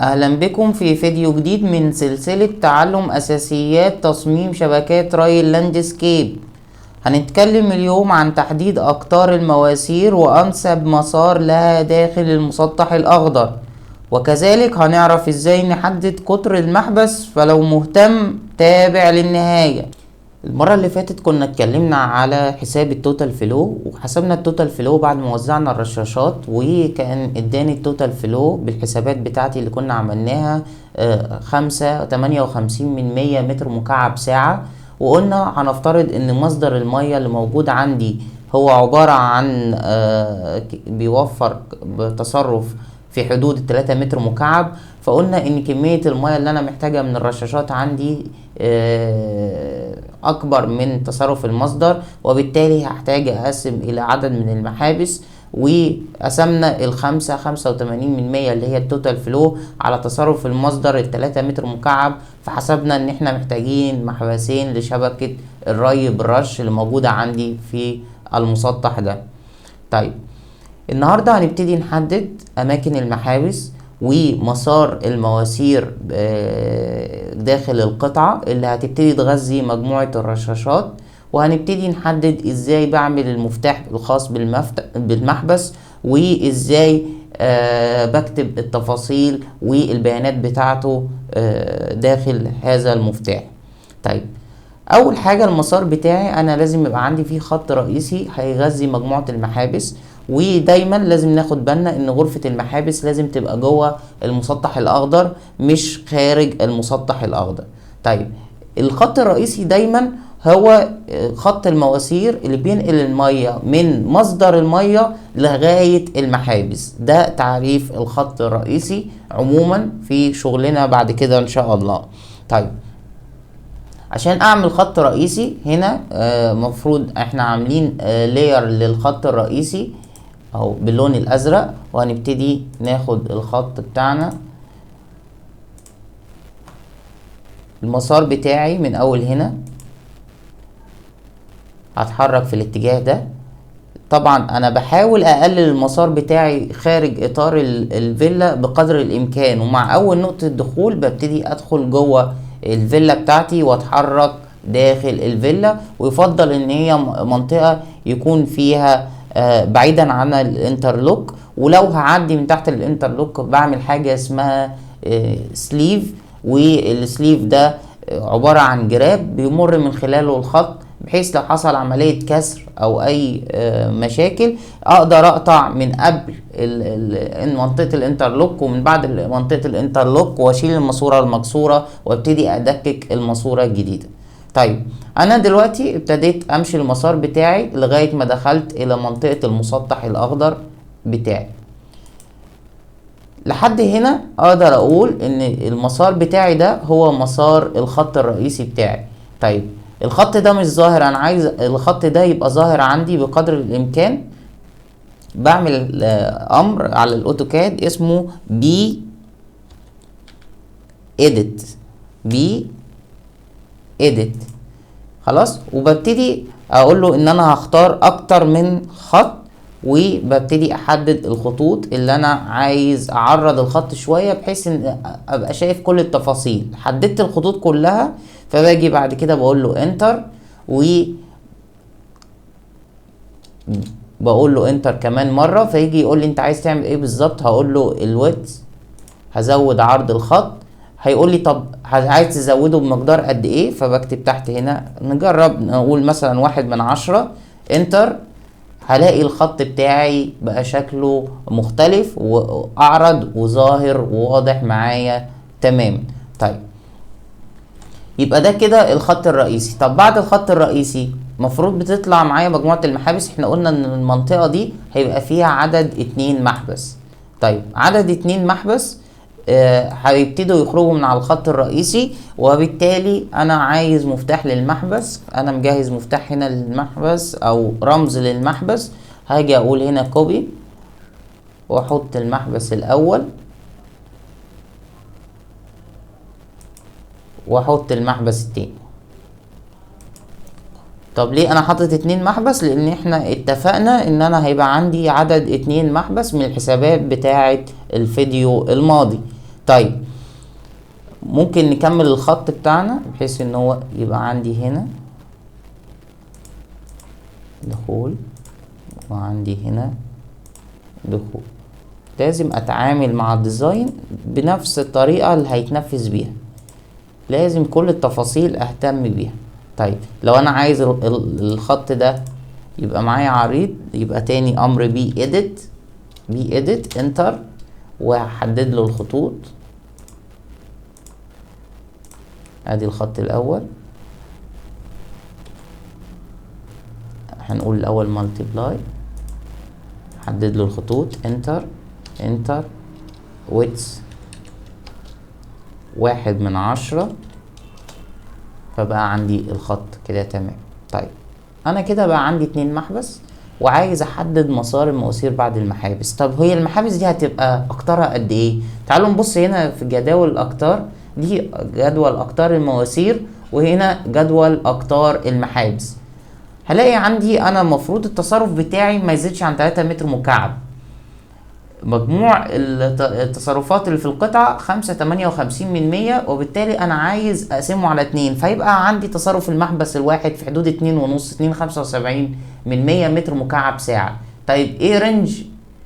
اهلا بكم في فيديو جديد من سلسلة تعلم اساسيات تصميم شبكات ري اللاندسكيب. هنتكلم اليوم عن تحديد اقطار المواسير وانسب مسار لها داخل المسطح الاخضر، وكذلك هنعرف ازاي نحدد قطر المحبس. فلو مهتم تابع للنهاية. المرة اللي فاتت كنا اتكلمنا على حساب التوتال فلو، وحسبنا التوتال فلو بعد ما وزعنا الرشاشات، وكان اداني التوتال فلو بالحسابات بتاعتي اللي كنا عملناها 58 متر مكعب ساعة. وقلنا هنفترض ان مصدر المية اللي موجود عندي هو عبارة عن بيوفر تصرف في حدود 3 متر مكعب. فقلنا ان كمية المية اللي انا محتاجها من الرشاشات عندي اكبر من تصرف المصدر، وبالتالي هحتاج اقسم الى عدد من المحابس. وقسمنا 85% اللي هي التوتال فلو على تصرف المصدر 3 متر مكعب، فحسبنا ان احنا محتاجين محبسين لشبكة الري بالرش اللي موجودة عندي في المسطح ده. طيب النهاردة هنبتدي نحدد اماكن المحابس ومسار المواسير داخل القطعة اللي هتبتدي تغذي مجموعة الرشاشات، وهنبتدي نحدد ازاي بعمل المفتاح الخاص بالمحبس، وازاي بكتب التفاصيل والبيانات بتاعته داخل هذا المفتاح. طيب اول حاجة المسار بتاعي انا لازم يبقى عندي فيه خط رئيسي هيغذي مجموعة المحابس، ودايما لازم ناخد بالنا ان غرفة المحابس لازم تبقى جوه المسطح الاخضر مش خارج المسطح الاخضر. طيب الخط الرئيسي دايما هو خط المواسير اللي بينقل المية من مصدر المية لغاية المحابس. ده تعريف الخط الرئيسي عموما في شغلنا بعد كده ان شاء الله. طيب عشان اعمل خط رئيسي هنا مفروض احنا عاملين لاير للخط الرئيسي اهو باللون الازرق، وهنبتدي ناخد الخط بتاعنا. المسار بتاعي من اول هنا هتحرك في الاتجاه ده. طبعا انا بحاول اقلل المسار بتاعي خارج اطار الفيلا بقدر الامكان، ومع اول نقطة دخول ببتدي ادخل جوه الفيلا بتاعتي واتحرك داخل الفيلا. ويفضل ان هي منطقة يكون فيها بعيدا عن الانترلوك، ولو هعدي من تحت الانترلوك بعمل حاجة اسمها سليف، والسليف ده عبارة عن جراب بيمر من خلاله الخط، بحيث لو حصل عملية كسر او اي مشاكل اقدر اقطع من قبل منطقة الانترلوك ومن بعد منطقة الانترلوك، واشيل الماسورة المكسورة وابتدي ادكك الماسورة الجديدة. طيب انا دلوقتي ابتديت امشي المسار بتاعي لغاية ما دخلت الى منطقة المسطح الاخضر بتاعي. لحد هنا اقدر اقول ان المسار بتاعي ده هو مسار الخط الرئيسي بتاعي. طيب الخط ده مش ظاهر، انا عايز الخط ده يبقى ظاهر عندي بقدر الامكان. بعمل امر على الاوتوكاد اسمه بي اديت خلاص، وببتدي اقول له ان انا هختار اكتر من خط، وببتدي احدد الخطوط اللي انا عايز اعرض الخط شوية بحيث ان ابقى شايف كل التفاصيل. حددت الخطوط كلها، فباجي بعد كده بقول له انتر، بقول له انتر كمان مرة، فيجي يقول لي انت عايز تعمل ايه بالظبط. هقول له الويدث، هزود عرض الخط. هيقول لي طب عايز تزوده بمقدار قد ايه، فبكتب تحت هنا نجرب نقول مثلا 1/10. انتر، هلاقي الخط بتاعي بقى شكله مختلف واعرض وظاهر وواضح معايا تماما. طيب يبقى ده كده الخط الرئيسي. طب بعد الخط الرئيسي مفروض بتطلع معايا مجموعة المحابس. احنا قلنا ان المنطقة دي هيبقى فيها عدد 2 محبس. طيب عدد 2 محبس هيبتدوا يخرجوا من على الخط الرئيسي، وبالتالي انا عايز مفتاح للمحبس. انا مجهز مفتاح هنا للمحبس او رمز للمحبس. هاجي اقول هنا كوبي واحط المحبس الاول واحط المحبس التاني. طب ليه انا حاطط 2 محبس؟ لان احنا اتفقنا ان انا هيبقى عندي عدد 2 محبس من الحسابات بتاعة الفيديو الماضي. طيب ممكن نكمل الخط بتاعنا بحيث ان هو يبقى عندي هنا دخول وعندي هنا دخول. لازم اتعامل مع الديزاين بنفس الطريقة اللي هيتنفذ بيها، لازم كل التفاصيل اهتم بيها. طيب لو انا عايز الخط ده يبقى معايا عريض، يبقى تاني امر بي اديت انتر، وهحدد له الخطوط. ادي الخط الاول، هنقول الاول مالتيبلاي، حدد له الخطوط، انتر ويدث 1/10، فبقى عندي الخط كده تمام. طيب انا كده بقى عندي 2 محبس وعايز احدد مسار المواسير بعد المحابس. طب هي المحابس دي هتبقى اقطارها قد ايه؟ تعالوا نبص هنا في جداول الاقطار دي، جدول اقطار المواسير وهنا جدول اقطار المحابس. هلاقي عندي انا المفروض التصرف بتاعي ما يزيدش عن 3 متر مكعب. مجموع التصرفات اللي في القطعة 5.58%، وبالتالي أنا عايز أقسمه على 2، فيبقى عندي تصرف المحبس الواحد في حدود 2.75 متر مكعب ساعة. طيب إيه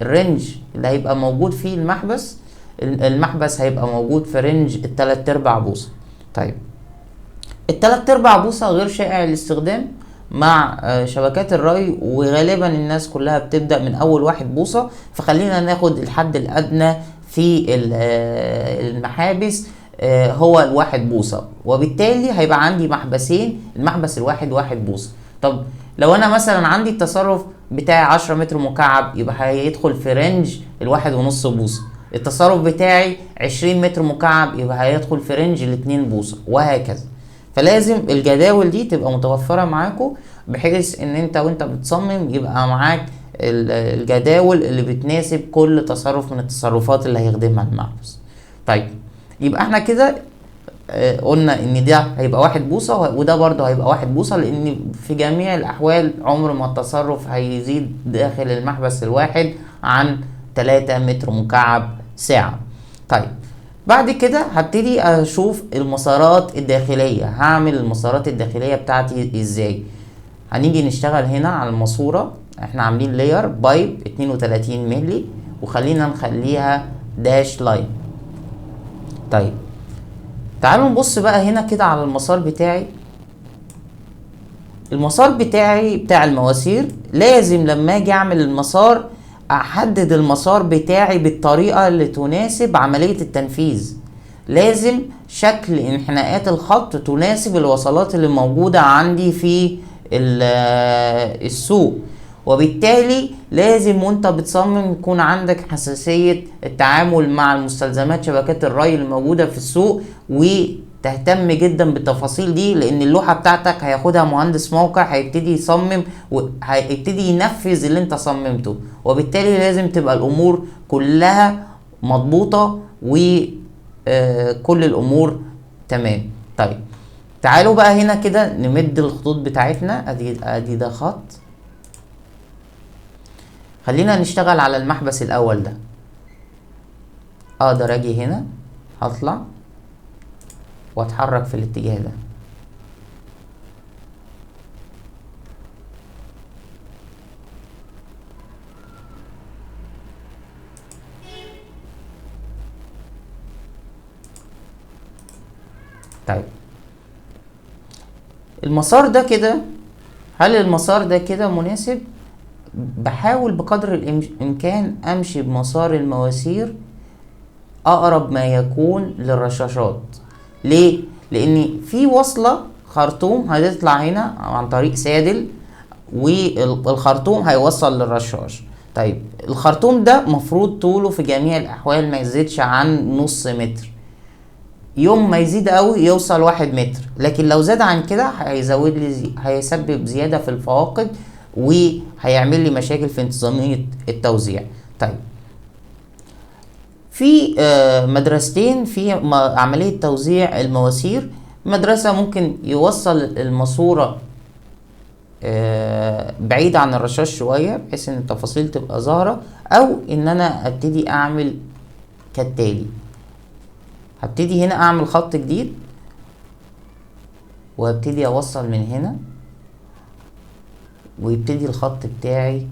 الرينج اللي هيبقى موجود فيه المحبس؟ المحبس هيبقى موجود في رينج 3/4 بوصة. طيب 3/4 بوصة غير شائع الاستخدام مع شبكات الري، وغالبا الناس كلها بتبدأ من اول 1 بوصة، فخلينا ناخد الحد الادنى في المحابس هو 1 بوصة، وبالتالي هيبقى عندي محبسين، المحبس الواحد 1 بوصة. طب لو انا مثلا عندي التصرف بتاعي 10 متر مكعب، يبقى هيدخل في رينج 1.5 بوصة. التصرف بتاعي 20 متر مكعب، يبقى هيدخل في رينج 2 بوصة، وهكذا. فلازم الجداول دي تبقى متوفرة معاكم، بحيث ان انت وانت بتصمم يبقى معاك الجداول اللي بتناسب كل تصرف من التصرفات اللي هيخدمها المحبس. طيب يبقى احنا كده قلنا ان ده هيبقى 1 بوصة وده برضه هيبقى 1 بوصة، لان في جميع الاحوال عمر ما التصرف هيزيد داخل المحبس الواحد عن 3 متر مكعب ساعة. طيب بعد كده هبتدي اشوف المسارات الداخلية. هعمل المسارات الداخلية بتاعتي ازاي؟ هنيجي نشتغل هنا على الماسورة، احنا عاملين لاير بايب 32 ملي، وخلينا نخليها داش لاين. طيب تعالوا نبص بقى هنا كده على المسار بتاعي. المسار بتاعي بتاع المواسير لازم لما اجي اعمل المسار احدد المسار بتاعي بالطريقة اللي تناسب عملية التنفيذ. لازم شكل انحناءات الخط تناسب الوصلات اللي موجودة عندي في السوق، وبالتالي لازم وانت بتصمم يكون عندك حساسية التعامل مع المستلزمات شبكات الري اللي موجودة في السوق، وتهتم جدا بالتفاصيل دي، لان اللوحة بتاعتك هياخدها مهندس موقع هيبتدي يصمم وهيبتدي ينفذ اللي انت صممته، وبالتالي لازم تبقى الامور كلها مضبوطة وكل الامور تمام. طيب تعالوا بقى هنا كده نمد الخطوط بتاعتنا. ادي ده خط. خلينا نشتغل على المحبس الاول ده. اقدر اجي هنا هطلع واتحرك في الاتجاه ده. طيب المسار ده كده، هل المسار ده كده مناسب؟ بحاول بقدر الامكان امشي بمسار المواسير اقرب ما يكون للرشاشات. ليه؟ لان في وصلة خرطوم هتطلع هنا عن طريق سادل، والخرطوم هيوصل للرشاش. طيب الخرطوم ده مفروض طوله في جميع الاحوال ما يزيدش عن نص متر، يوم ما يزيد قوي يوصل 1 متر، لكن لو زاد عن كده هيزود لي هيسبب زيادة في الفواقد وهيعمل لي مشاكل في انتظامية التوزيع. طيب في مدرستين في عملية توزيع المواسير. مدرسة ممكن يوصل الماسورة بعيد عن الرشاش شوية بحيث ان التفاصيل تبقى ظاهرة، او ان انا ابتدي اعمل كالتالي. هبتدي هنا اعمل خط جديد، وهبتدي اوصل من هنا، ويبتدي الخط بتاعي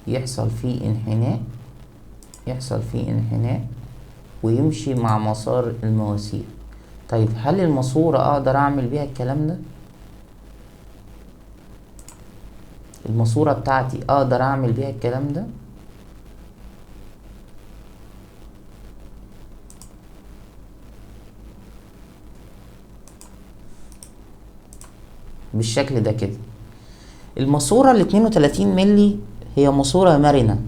يحصل فيه انحناء، يحصل فيه انحناء ويمشي مع مسار المواسير. طيب هل الماسورة اقدر اعمل بيها الكلام ده؟ الماسورة بتاعتي اقدر اعمل بيها الكلام ده؟ بالشكل ده كده. الماسورة ال 32 ملي هي ماسورة مرنة.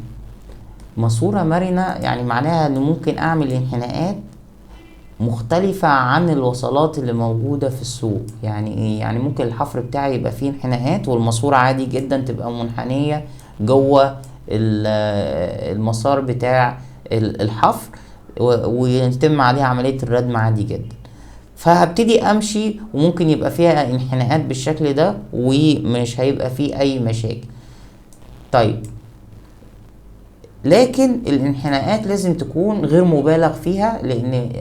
ماسورة مرنة يعني معناها ان ممكن اعمل انحناءات مختلفة عن الوصلات اللي موجودة في السوق. يعني ايه؟ يعني ممكن الحفر بتاعي يبقى فيه انحناءات، والماسورة عادي جدا تبقى منحنية جوه المسار بتاع الحفر، ويتم عليها عملية الردم عادي جدا. فهبتدي امشي، وممكن يبقى فيها انحناءات بالشكل ده ومش هيبقى فيه اي مشاكل. طيب لكن الانحناءات لازم تكون غير مبالغ فيها، لان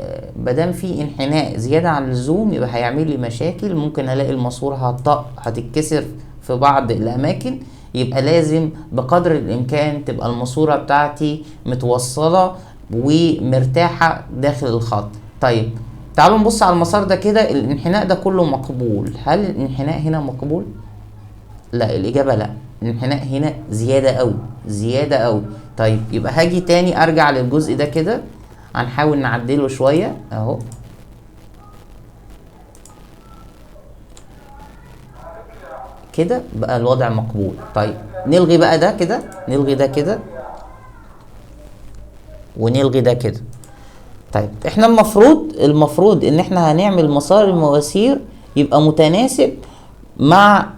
مادام في انحناء زيادة عن اللزوم يبقى هيعمل لي مشاكل. ممكن الاقي الماسورة هتطق، هتتكسر في بعض الاماكن. يبقى لازم بقدر الامكان تبقى الماسورة بتاعتي متوصلة ومرتاحة داخل الخط. طيب تعالوا نبص على المسار ده كده. الانحناء ده كله مقبول. هل الانحناء هنا مقبول؟ لا، الاجابة لا. الانحناء هنا زيادة اوي، زيادة اوي. طيب يبقى هاجي تاني ارجع للجزء ده كده، هنحاول نعدله شوية اهو كده، بقى الوضع مقبول. طيب نلغي بقى ده كده، نلغي ده كده، ونلغي ده كده. طيب احنا المفروض ان احنا هنعمل مسار المواسير يبقى متناسب مع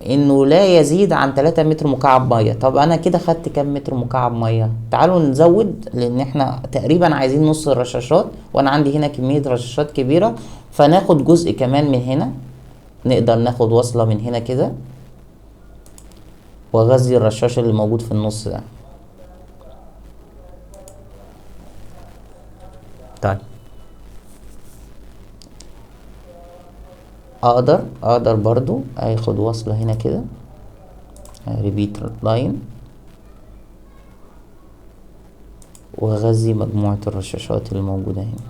انه لا يزيد عن 3 متر مكعب ميه. طب انا كده خدت كام متر مكعب ميه؟ تعالوا نزود، لان احنا تقريبا عايزين نص الرشاشات، وانا عندي هنا كمية رشاشات كبيرة، فناخد جزء كمان من هنا. نقدر ناخد وصلة من هنا كده، واغذي الرشاش اللي موجود في النص ده. طيب اقدر برضو اخد وصلة هنا كده، ريبيت لاين، واغذي مجموعة الرشاشات اللي موجودة هنا.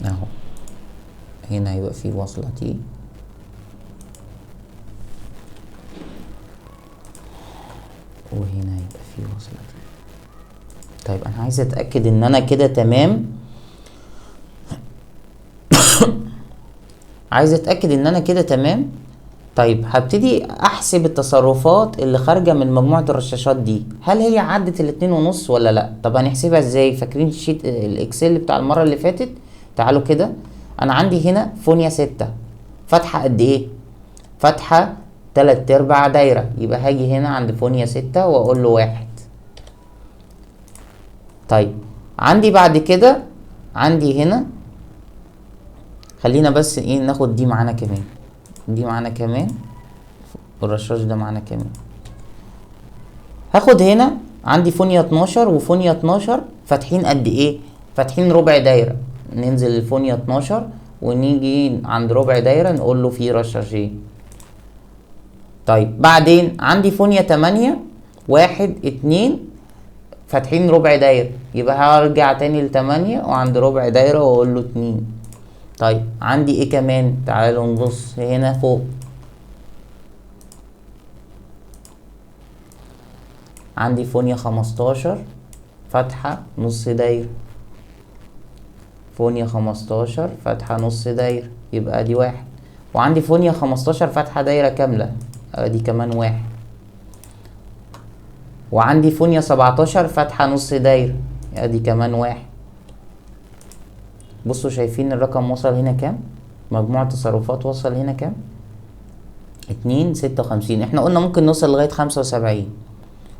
اهو هنا هيبقى فيه وصلة تي، وهنا هيبقى فيه وصلة تي. طيب انا عايز اتأكد ان انا كده تمام. عايز اتأكد ان انا كده تمام. طيب هبتدي احسب التصرفات اللي خارجة من مجموعة الرشاشات دي، هل هي عدت ال2.5 ولا لا؟ طب هنحسبها ازاي؟ فاكرين الشيت الاكسل بتاع المرة اللي فاتت؟ تعالوا كده. انا عندي هنا فونيا 6 فتحة قد ايه؟ فتحة 3/4 دايرة. يبقى هاجي هنا عند فونيا 6 واقول له 1. طيب عندي بعد كده، عندي هنا، خلينا بس ايه ناخد دي معانا كمان، دي معانا كمان، والرشاش ده معانا كمان. هاخد هنا عندي فونيا 12 وفونيا 12 فاتحين قد ايه؟ فاتحين ربع دايرة. ننزل الفونيا 12 ونيجي عند ربع دايرة نقول له فيه رشاشين. طيب بعدين عندي فونيا 8 1 2 فاتحين ربع دايرة، يبقى هرجع تاني ل8 وعند ربع دايرة واقول له 2. طيب عندي ايه كمان؟ تعالوا نبص هنا فوق. عندي فونيا 15 فاتحة نص دايرة، فونيا 15 فاتحة نص دايرة، يبقى دي 1. وعندي فونيا 15 فاتحة دايرة كاملة، ادي كمان 1. وعندي فونيا 17 فاتحة نص دايرة، ادي كمان 1. بصوا شايفين الرقم وصل هنا كام؟ مجموع التصرفات وصل هنا كام؟ 256. احنا قلنا ممكن نوصل لغاية 75.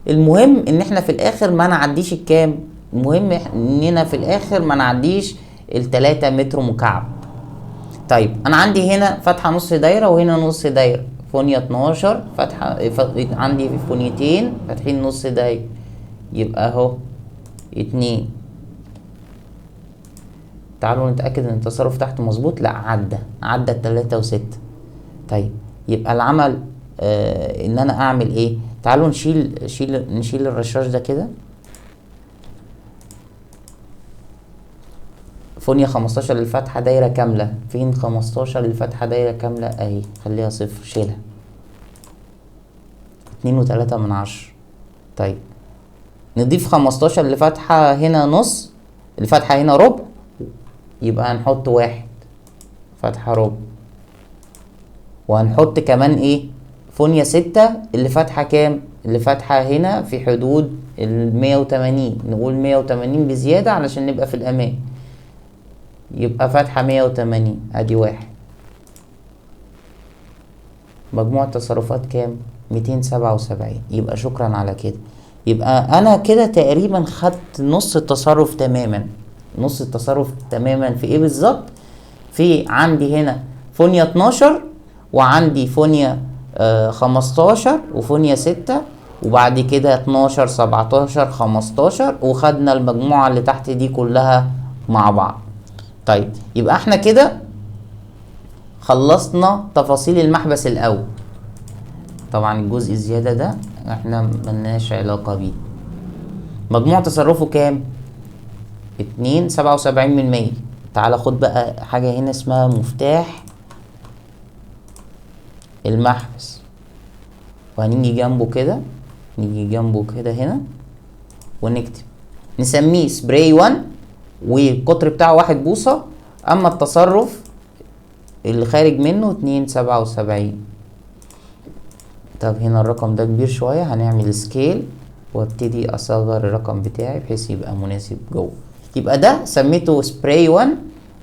المهم ان احنا في الاخر ما نعديش الكام؟ المهم اننا في الاخر ما نعديش ال3 متر مكعب. طيب انا عندي هنا فاتحة نص دايرة وهنا نص دايرة، فونيا 12 فاتحة، عندي فونيتين فاتحين نص دايرة، يبقى اهو 2. تعالوا نتأكد ان التصرف تحت مظبوط. لا، عدى 3 و6. طيب يبقى العمل ان انا اعمل ايه؟ تعالوا نشيل الرشاش ده كده. فونيا 15 للفتحة دايرة كاملة. فين 15 للفتحة دايرة كاملة؟ اهي، خليها 0، شيلها. 2.3. طيب نضيف 15 لفتحة هنا نص، الفتحة هنا ربع، يبقى هنحط 1 فتحة ربع. وهنحط كمان ايه؟ فونيا 6 اللي فاتحة كام؟ اللي فاتحة هنا في حدود 180، نقول 180 بزيادة علشان نبقى في الأمان. يبقى فاتحة 180، ادي 1. مجموع تصرفات كام؟ 277. يبقى شكرا على كده. يبقى انا كده تقريبا خدت نص التصرف تماما. نص التصرف تماما في ايه بالظبط؟ في عندي هنا فونيا 12، وعندي فونيا 15 وفونيا 6، وبعد كده 12 17 15، وخدنا المجموعة اللي تحت دي كلها مع بعض. طيب يبقى احنا كده خلصنا تفاصيل المحبس الاول. طبعا الجزء الزيادة ده احنا ملناش علاقة بيه. مجموع تصرفه كام؟ 2.77%. تعال خد بقى حاجة هنا اسمها مفتاح المحبس، وهنيجي جنبه كده، نيجي جنبه كده هنا ونكتب، نسميه سبراي 1، والقطر بتاعه 1 بوصة. اما التصرف اللي خارج منه 2.77. طب هنا الرقم ده كبير شوية، هنعمل سكيل وابتدي اصغر الرقم بتاعي بحيث يبقى مناسب جوه. يبقى ده سميته سبراي 1،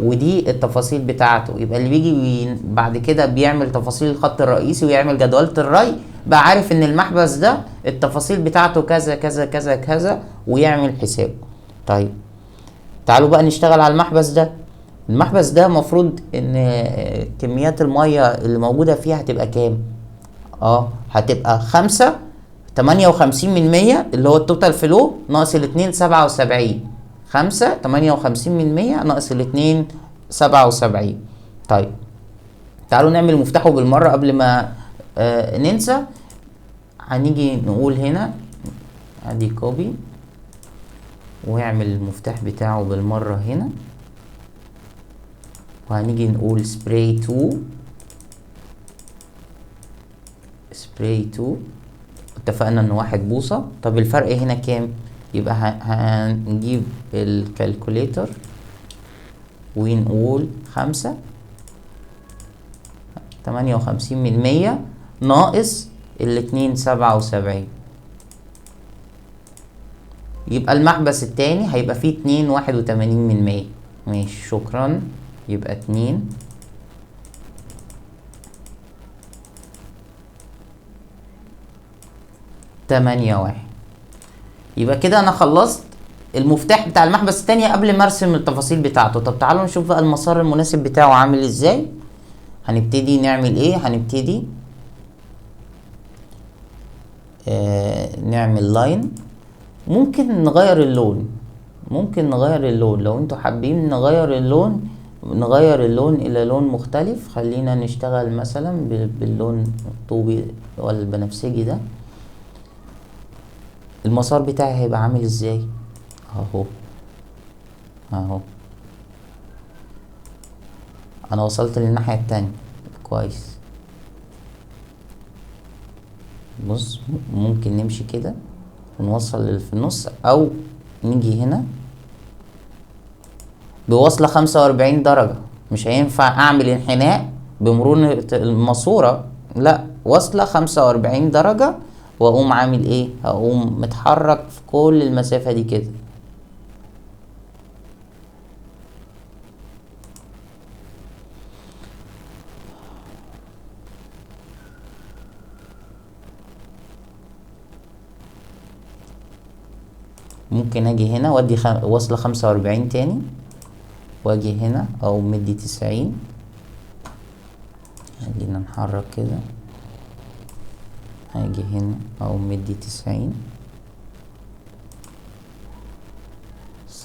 ودي التفاصيل بتاعته. يبقى اللي بيجي بعد كده بيعمل تفاصيل الخط الرئيسي ويعمل جدولة الري، بقى عارف ان المحبس ده التفاصيل بتاعته كذا كذا كذا كذا، ويعمل حسابه. طيب تعالوا بقى نشتغل على المحبس ده. المحبس ده مفروض ان كميات المية اللي موجودة فيها هتبقى كام؟ هتبقى 58% اللي هو التوتال فلو ناقص 2.77. 58% ناقص 2.77. طيب تعالوا نعمل مفتاحه بالمرة قبل ما ننسى. هنيجي نقول هنا ادي كوبي، واعمل المفتاح بتاعه بالمرة هنا، وهنيجي نقول سبراي 2. اتفقنا انه 1 بوصة. طب الفرق هنا كام؟ يبقى هنجيب الكالكوليتر ونقول 58% ناقص 2.77. يبقى المحبس التاني هيبقى فيه 2.81%. ماشي، شكرا. يبقى 2 8 1. يبقى كده انا خلصت المفتاح بتاع المحبس التاني قبل ما ارسم التفاصيل بتاعته. طب تعالوا نشوف بقى المسار المناسب بتاعه عامل ازاي. هنبتدي نعمل ايه؟ هنبتدي نعمل لاين. ممكن نغير اللون لو انتوا حابين نغير اللون الى لون مختلف. خلينا نشتغل مثلا باللون الطوبي ولا البنفسجي ده. المسار بتاعي هيبقى عامل ازاي؟ اهو انا وصلت للناحية التانية كويس. بص، ممكن نمشي كده ونوصل اللي في النص، او نيجي هنا بوصلة 45 درجة. مش هينفع اعمل انحناء بمرونة الماسورة، لا، وصلة 45 درجة، واقوم عامل ايه؟ هقوم متحرك في كل المسافة دي كده. ممكن اجي هنا وادي وصلة 45 تاني، واجي هنا او مدي 90. خلينا نحرك كده، هاجي هنا او مدي 90،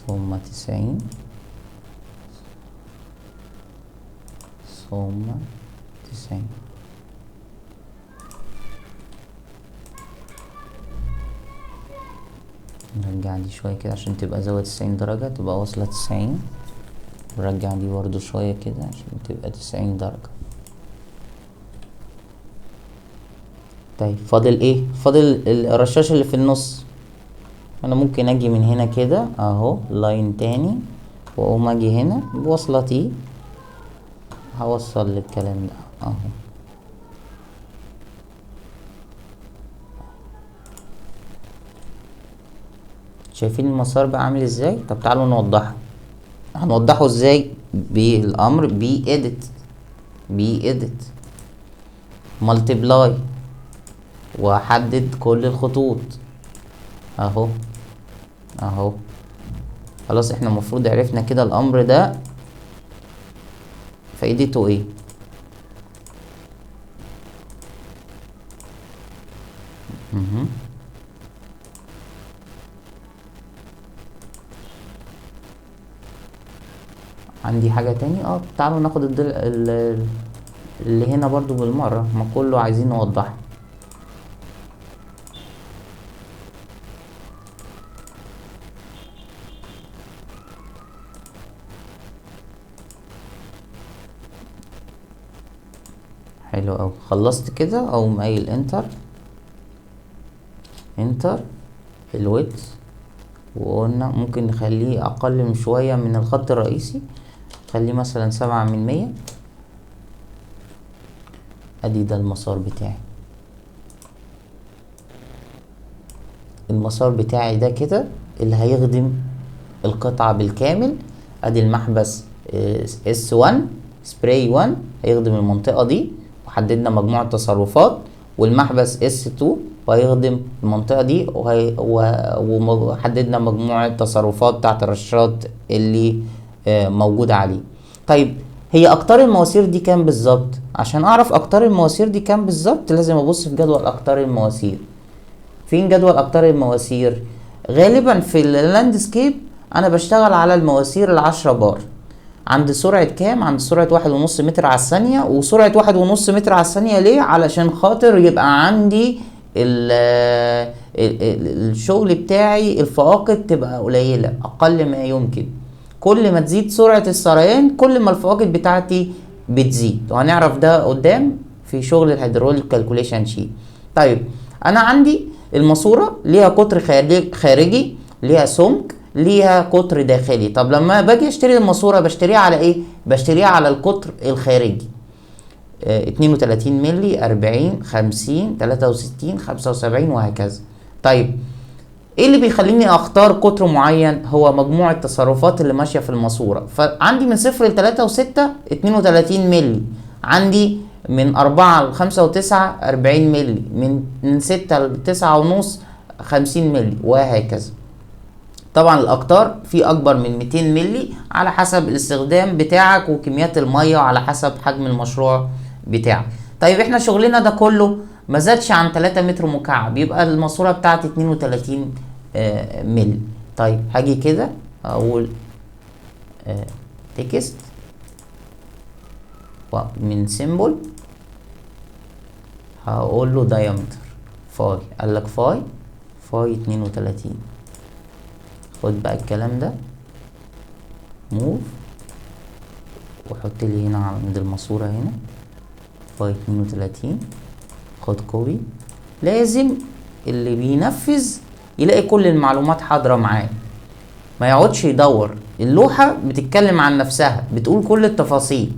ثم 90 ثم 90. نرجع دي شوية كده عشان تبقى زاوية 90 درجة، تبقى واصلة 90. نرجع دي برضو شوية كده عشان تبقى 90 درجة. طيب فاضل ايه؟ فاضل الرشاش اللي في النص. انا ممكن اجي من هنا كده اهو لاين تاني، واقوم اجي هنا بوصلة تي هوصل للكلام ده اهو. شايفين المسار بقى عامل ازاي؟ طب تعالوا نوضحه. هنوضحه ازاي؟ بالامر بي اديت مالتيبلاي، واحدد كل الخطوط اهو اهو. خلاص احنا المفروض عرفنا كده الامر ده فايدته ايه. عندي حاجة تاني تعالوا ناخد اللي هنا برضو بالمرة، ما كله عايزين نوضحه. حلو اوي. خلصت كده اقوم قايل انتر الويدث، وقلنا ممكن نخليه اقل من شوية من الخط الرئيسي، خليه مثلا 7%. ادي ده المسار بتاعي. المسار بتاعي ده كده اللي هيخدم القطعة بالكامل. ادي المحبس S1 سبراي 1 هيخدم المنطقة دي وحددنا مجموعة تصرفات، والمحبس S2 وهيخدم المنطقة دي وحددنا مجموعة تصرفات بتاعت الرشاشات اللي موجودة عليه. طيب هي اقطار المواسير دي كام بالظبط؟ عشان اعرف اقطار المواسير دي كام بالظبط لازم ابص في جدول اقطار المواسير. فين جدول اقطار المواسير؟ غالبا في اللاندسكيب انا بشتغل على المواسير ال10 بار. عند سرعة كام؟ عند سرعة 1.5 متر على الثانية. وسرعة 1.5 متر على الثانية ليه؟ علشان خاطر يبقى عندي الشغل بتاعي الفواقد تبقى قليلة اقل ما يمكن. كل ما تزيد سرعة السريان كل ما الفواقد بتاعتي بتزيد، وهنعرف ده قدام في شغل الهيدروليك كالكوليشن شيت. طيب انا عندي الماسورة ليها قطر خارجي، ليها سمك، ليها قطر داخلي. طب لما باجي اشتري الماسورة بشتريها على ايه؟ بشتريها على القطر الخارجي 32 ملي، 40، 50، 63، 75 وهكذا. طيب ايه اللي بيخليني اختار قطر معين؟ هو مجموع التصرفات اللي ماشية في الماسورة. فعندي من 0 ل 3 و6 32 ملي، عندي من 4 ل 5 و9 40 ملي، من 6 ل 9 ونص 50 ملي وهكذا. طبعا الاقطار في اكبر من 200 ملي على حسب الاستخدام بتاعك وكميات المية وعلى حسب حجم المشروع بتاعك. طيب احنا شغلنا ده كله ما زادش عن 3 متر مكعب، يبقى الماسورة بتاعتي 32 ملي. طيب هاجي كده اقول تكست من سيمبل هقول له دايمتر فاي. قال لك فاي 32. خد بقى الكلام ده موف وحط لي هنا عند الماسورة هنا فاي 32. خد كوبي. لازم اللي بينفذ يلاقي كل المعلومات حاضرة معاه، ما يقعدش يدور. اللوحة بتتكلم عن نفسها، بتقول كل التفاصيل،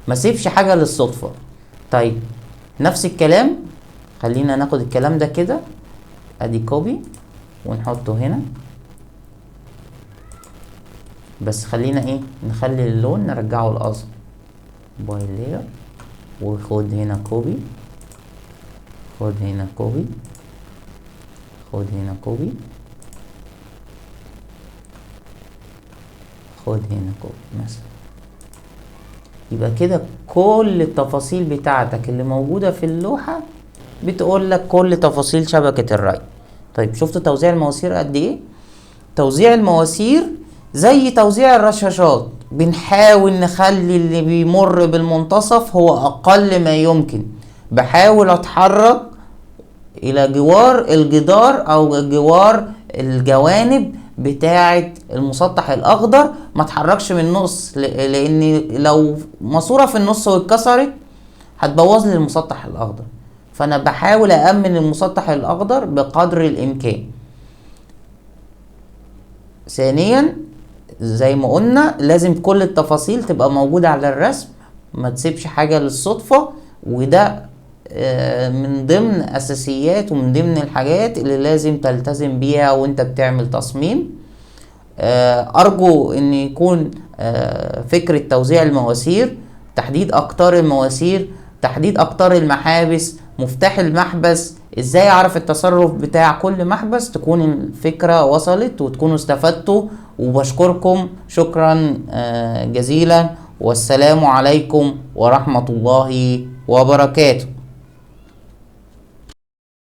ما سيبش حاجة للصدفة. طيب نفس الكلام خلينا ناخد الكلام ده كده ادي كوبي ونحطه هنا، بس خلينا ايه نخلي اللون نرجعه الاصل باي لاير. وخد هنا كوبي، خد هنا كوبي، خد هنا كوبي، خد هنا كوبي مثلا. يبقى كده كل التفاصيل بتاعتك اللي موجودة في اللوحة بتقول لك كل تفاصيل شبكة الري. طيب شفت توزيع المواسير قد ايه؟ توزيع المواسير زي توزيع الرشاشات، بنحاول نخلي اللي بيمر بالمنتصف هو اقل ما يمكن. بحاول اتحرك الى جوار الجدار او جوار الجوانب بتاعة المسطح الاخضر، ما اتحركش من النص، لان لو ماسورة في النص واتكسرت هتبوظ لي المسطح الاخضر. فانا بحاول أأمن المسطح الاخضر بقدر الامكان. ثانيا زي ما قلنا لازم كل التفاصيل تبقى موجودة على الرسم، ما تسيبش حاجة للصدفة، وده من ضمن اساسيات ومن ضمن الحاجات اللي لازم تلتزم بيها وانت بتعمل تصميم. ارجو ان يكون فكرة توزيع المواسير، تحديد اقطار المواسير، تحديد اقطار المحابس، مفتاح المحبس، ازاي اعرف التصرف بتاع كل محبس، تكون الفكرة وصلت وتكونوا استفدتوا. وبشكركم شكرا جزيلا، والسلام عليكم ورحمة الله وبركاته.